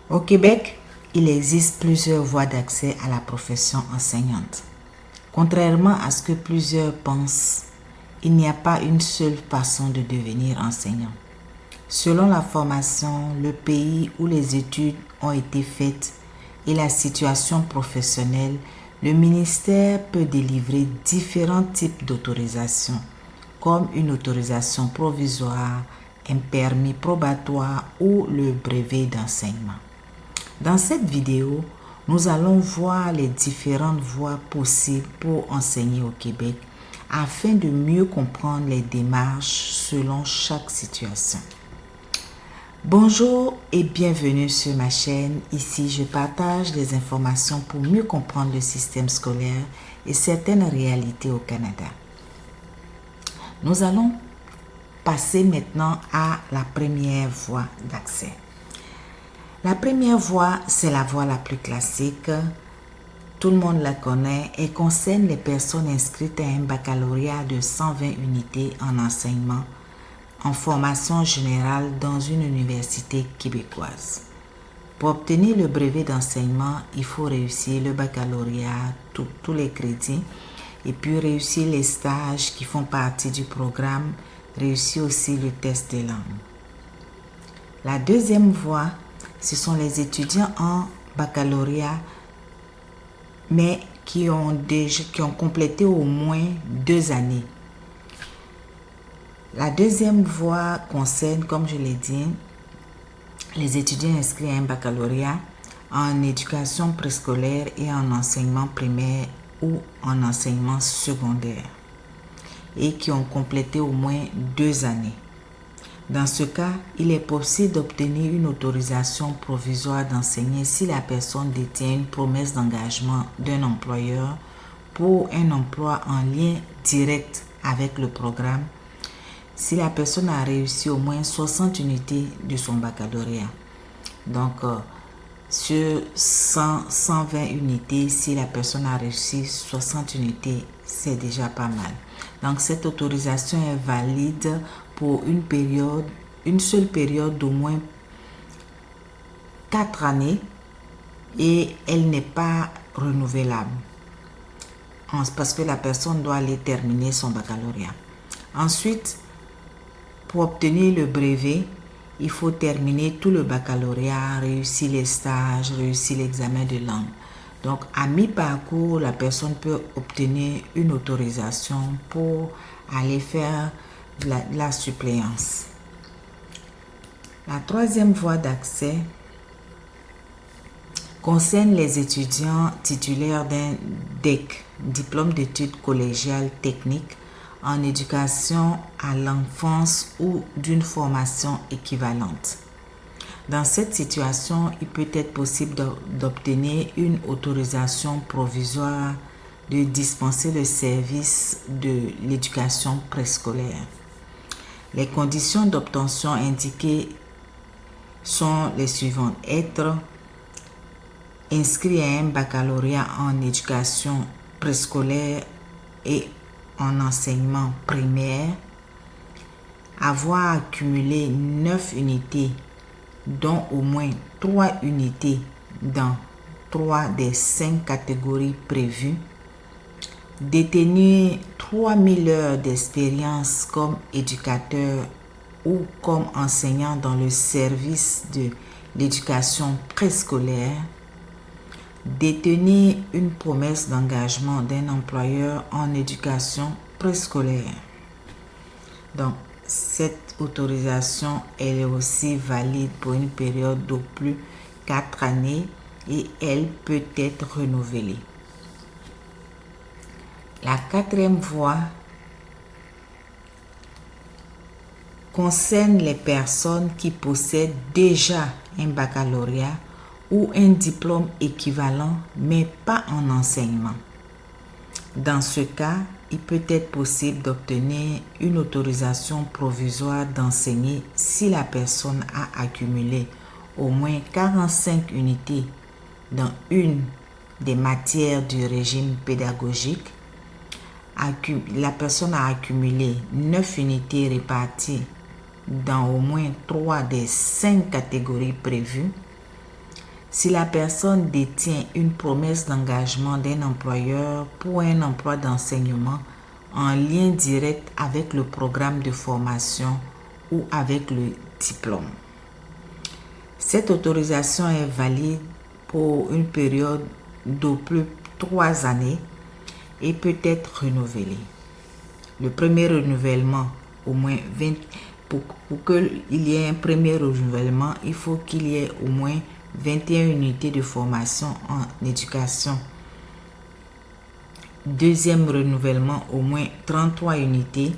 Au Québec, il existe plusieurs voies d'accès à la profession enseignante. Contrairement à ce que plusieurs pensent, il n'y a pas une seule façon de devenir enseignant. Selon la formation, le pays où les études ont été faites et la situation professionnelle, le ministère peut délivrer différents types d'autorisation, comme une autorisation provisoire, un permis probatoire ou le brevet d'enseignement. Dans cette vidéo, nous allons voir les différentes voies possibles pour enseigner au Québec afin de mieux comprendre les démarches selon chaque situation. Bonjour et bienvenue sur ma chaîne. Ici, je partage des informations pour mieux comprendre le système scolaire et certaines réalités au Canada. Nous allons passer maintenant à la première voie d'accès. La première voie, c'est la voie la plus classique. Tout le monde la connaît et concerne les personnes inscrites à un baccalauréat de 120 unités en enseignement en formation générale dans une université québécoise. Pour obtenir le brevet d'enseignement, il faut réussir le baccalauréat, tous les crédits, et puis réussir les stages qui font partie du programme, réussir aussi le test des langues. La deuxième voie, ce sont les étudiants en baccalauréat, mais qui ont complété au moins 2 années. La deuxième voie concerne, comme je l'ai dit, les étudiants inscrits à un baccalauréat en éducation préscolaire et en enseignement primaire ou en enseignement secondaire et qui ont complété au moins 2 années. Dans ce cas, il est possible d'obtenir une autorisation provisoire d'enseigner si la personne détient une promesse d'engagement d'un employeur pour un emploi en lien direct avec le programme, si la personne a réussi au moins 60 unités de son baccalauréat. Donc, sur 120 unités, si la personne a réussi 60 unités, c'est déjà pas mal. Donc, cette autorisation est valide pour une seule période d'au moins 4 années et elle n'est pas renouvelable parce que la personne doit aller terminer son baccalauréat. Ensuite, pour obtenir le brevet, il faut terminer tout le baccalauréat, réussir les stages, réussir l'examen de langue. Donc, à mi-parcours, la personne peut obtenir une autorisation pour aller faire la suppléance. La troisième voie d'accès concerne les étudiants titulaires d'un DEC, diplôme d'études collégiales techniques, en éducation à l'enfance ou d'une formation équivalente. Dans cette situation, il peut être possible d'obtenir une autorisation provisoire de dispenser le service de l'éducation préscolaire. Les conditions d'obtention indiquées sont les suivantes. Être inscrit à un baccalauréat en éducation préscolaire et en enseignement primaire, avoir accumulé 9 unités, dont au moins 3 unités dans 3 des 5 catégories prévues, détenir 3000 heures d'expérience comme éducateur ou comme enseignant dans le service de l'éducation préscolaire, détenir une promesse d'engagement d'un employeur en éducation préscolaire. Donc, cette autorisation, elle est aussi valide pour une période d'au plus 4 années et elle peut être renouvelée. La quatrième voie concerne les personnes qui possèdent déjà un baccalauréat ou un diplôme équivalent, mais pas en enseignement. Dans ce cas, il peut être possible d'obtenir une autorisation provisoire d'enseigner si la personne a accumulé au moins 45 unités dans une des matières du régime pédagogique. La personne a accumulé 9 unités réparties dans au moins 3 des 5 catégories prévues, Si la personne détient une promesse d'engagement d'un employeur pour un emploi d'enseignement en lien direct avec le programme de formation ou avec le diplôme. Cette autorisation est valide pour une période d'au plus 3 années et peut être renouvelée. Le premier renouvellement, au moins 20, pour qu'il y ait un premier renouvellement, il faut qu'il y ait au moins 21 unités de formation en éducation. Deuxième renouvellement, au moins 33 unités.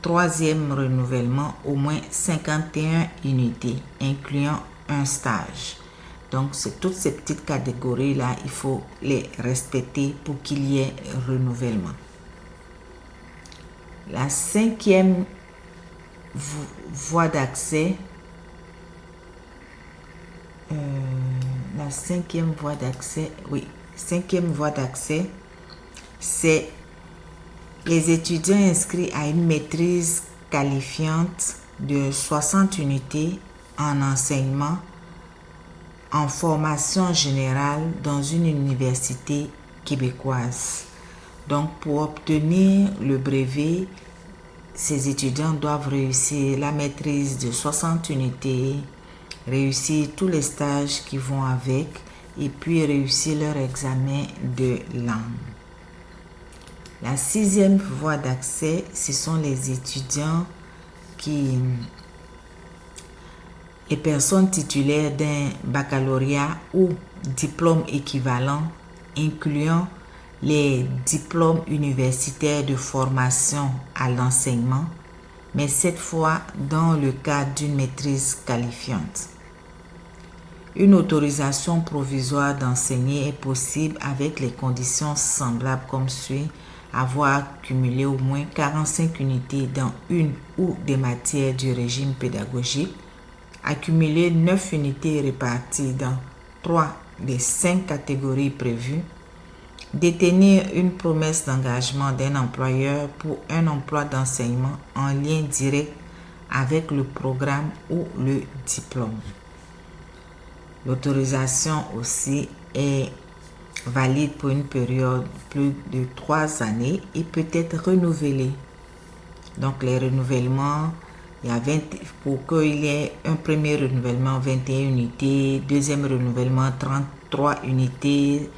Troisième renouvellement, au moins 51 unités, incluant un stage. Donc, c'est toutes ces petites catégories-là, il faut les respecter pour qu'il y ait renouvellement. La cinquième voie d'accès, c'est les étudiants inscrits à une maîtrise qualifiante de 60 unités en enseignement en formation générale dans une université québécoise. Donc, pour obtenir le brevet, ces étudiants doivent réussir la maîtrise de 60 unités, réussir tous les stages qui vont avec et puis réussir leur examen de langue. La sixième voie d'accès, ce sont les étudiants les personnes titulaires d'un baccalauréat ou diplôme équivalent, incluant les diplômes universitaires de formation à l'enseignement, mais cette fois dans le cadre d'une maîtrise qualifiante. Une autorisation provisoire d'enseigner est possible avec les conditions semblables comme suit: avoir cumulé au moins 45 unités dans une ou des matières du régime pédagogique, accumuler 9 unités réparties dans 3 des 5 catégories prévues, détenir une promesse d'engagement d'un employeur pour un emploi d'enseignement en lien direct avec le programme ou le diplôme. L'autorisation aussi est valide pour une période plus de 3 années et peut être renouvelée. Donc les renouvellements, il y a pour qu'il y ait un premier renouvellement 21 unités, deuxième renouvellement 33 unités,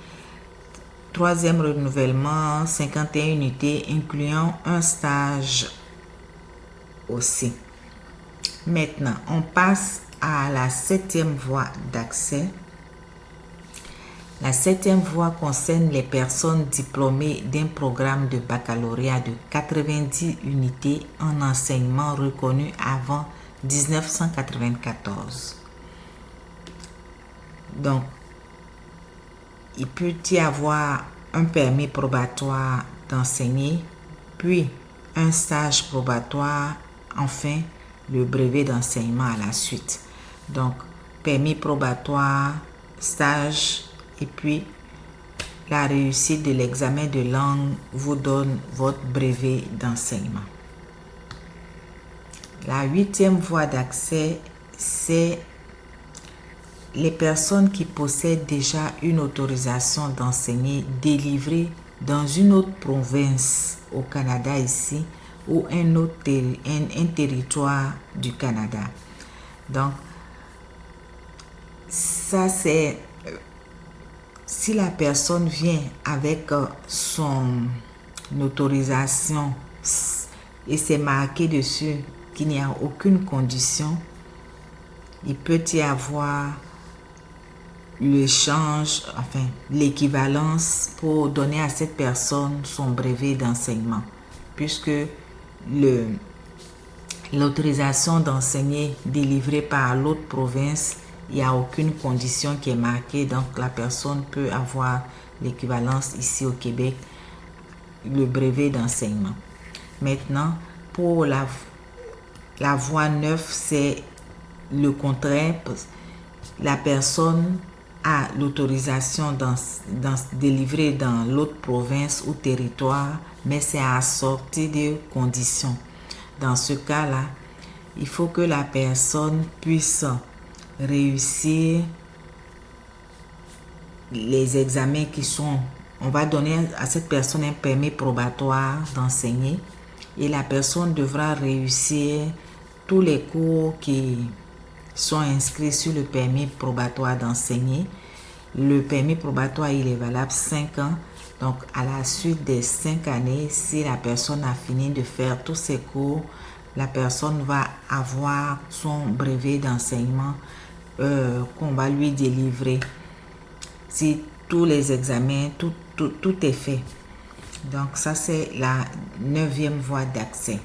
troisième renouvellement 51 unités, incluant un stage aussi. Maintenant, on passe à la septième voie d'accès. La septième voie concerne les personnes diplômées d'un programme de baccalauréat de 90 unités en enseignement reconnu avant 1994. Donc, il peut y avoir un permis probatoire d'enseigner, puis un stage probatoire, enfin le brevet d'enseignement à la suite. Donc, permis probatoire, stage, et puis la réussite de l'examen de langue vous donne votre brevet d'enseignement. La huitième voie d'accès, c'est les personnes qui possèdent déjà une autorisation d'enseigner délivrée dans une autre province au Canada ici ou un territoire du Canada. Donc, ça c'est si la personne vient avec son autorisation et c'est marqué dessus qu'il n'y a aucune condition, il peut y avoir l'échange, enfin l'équivalence pour donner à cette personne son brevet d'enseignement, puisque l'autorisation d'enseigner délivrée par l'autre province, il n'y a aucune condition qui est marquée, donc la personne peut avoir l'équivalence ici au Québec, le brevet d'enseignement. Maintenant, pour la voie 9, c'est le contraire. La personne a l'autorisation délivrée dans l'autre province ou territoire, mais c'est assorti de conditions. Dans ce cas-là, il faut que la personne puisse réussir les examens qui sont... On va donner à cette personne un permis probatoire d'enseigner et la personne devra réussir tous les cours qui sont inscrits sur le permis probatoire d'enseigner. Le permis probatoire, il est valable 5 ans. Donc, à la suite des 5 années, si la personne a fini de faire tous ses cours, la personne va avoir son brevet d'enseignement qu'on va lui délivrer. Si tous les examens, tout est fait. Donc, ça, c'est la 9e voie d'accès.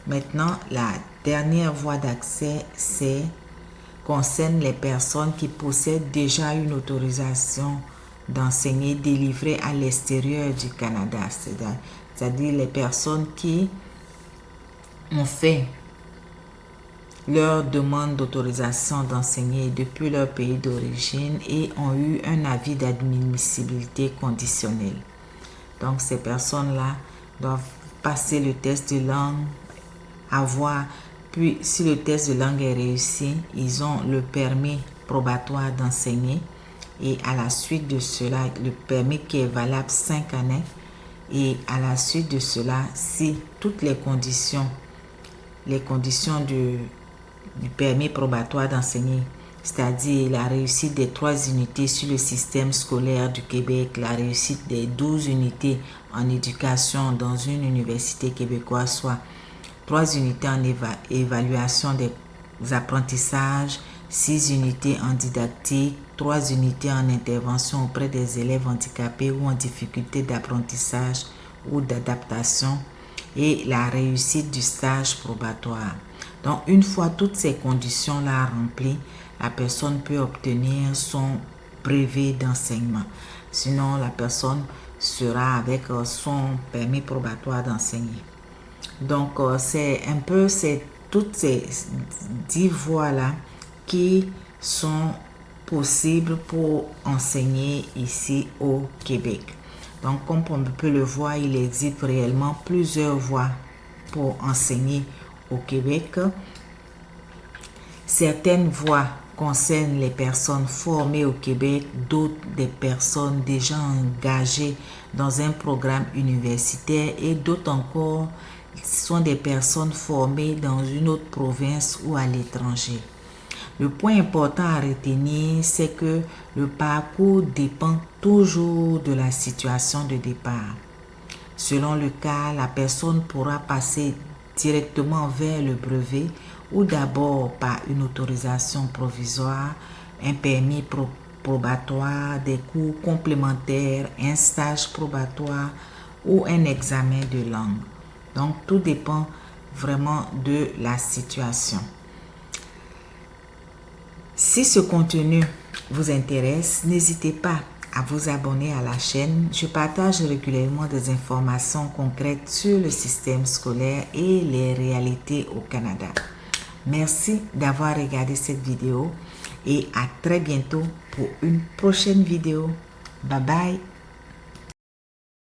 Maintenant, la dernière voie d'accès, concerne les personnes qui possèdent déjà une autorisation d'enseigner délivrée à l'extérieur du Canada. C'est-à-dire les personnes qui ont fait leur demande d'autorisation d'enseigner depuis leur pays d'origine et ont eu un avis d'admissibilité conditionnel. Donc, ces personnes-là doivent passer le test de langue, puis si le test de langue est réussi, ils ont le permis probatoire d'enseigner et à la suite de cela, le permis qui est valable 5 années et à la suite de cela, si toutes les conditions du permis probatoire d'enseigner, c'est-à-dire la réussite des 3 unités sur le système scolaire du Québec, la réussite des 12 unités en éducation dans une université québécoise, soit 3 unités en évaluation des apprentissages, 6 unités en didactique, 3 unités en intervention auprès des élèves handicapés ou en difficulté d'apprentissage ou d'adaptation et la réussite du stage probatoire. Donc, une fois toutes ces conditions-là remplies, la personne peut obtenir son brevet d'enseignement. Sinon, la personne sera avec son permis probatoire d'enseigner. Donc, c'est un peu toutes ces 10 voies-là qui sont possibles pour enseigner ici au Québec. Donc, comme on peut le voir, il existe réellement plusieurs voies pour enseigner au Québec. Certaines voies concernent les personnes formées au Québec, d'autres des personnes déjà engagées dans un programme universitaire et d'autres encore sont des personnes formées dans une autre province ou à l'étranger. Le point important à retenir, c'est que le parcours dépend toujours de la situation de départ. Selon le cas, la personne pourra passer directement vers le brevet ou d'abord par une autorisation provisoire, un permis probatoire, des cours complémentaires, un stage probatoire ou un examen de langue. Donc, tout dépend vraiment de la situation. Si ce contenu vous intéresse, n'hésitez pas à vous abonner à la chaîne. Je partage régulièrement des informations concrètes sur le système scolaire et les réalités au Canada. Merci d'avoir regardé cette vidéo et à très bientôt pour une prochaine vidéo. Bye bye.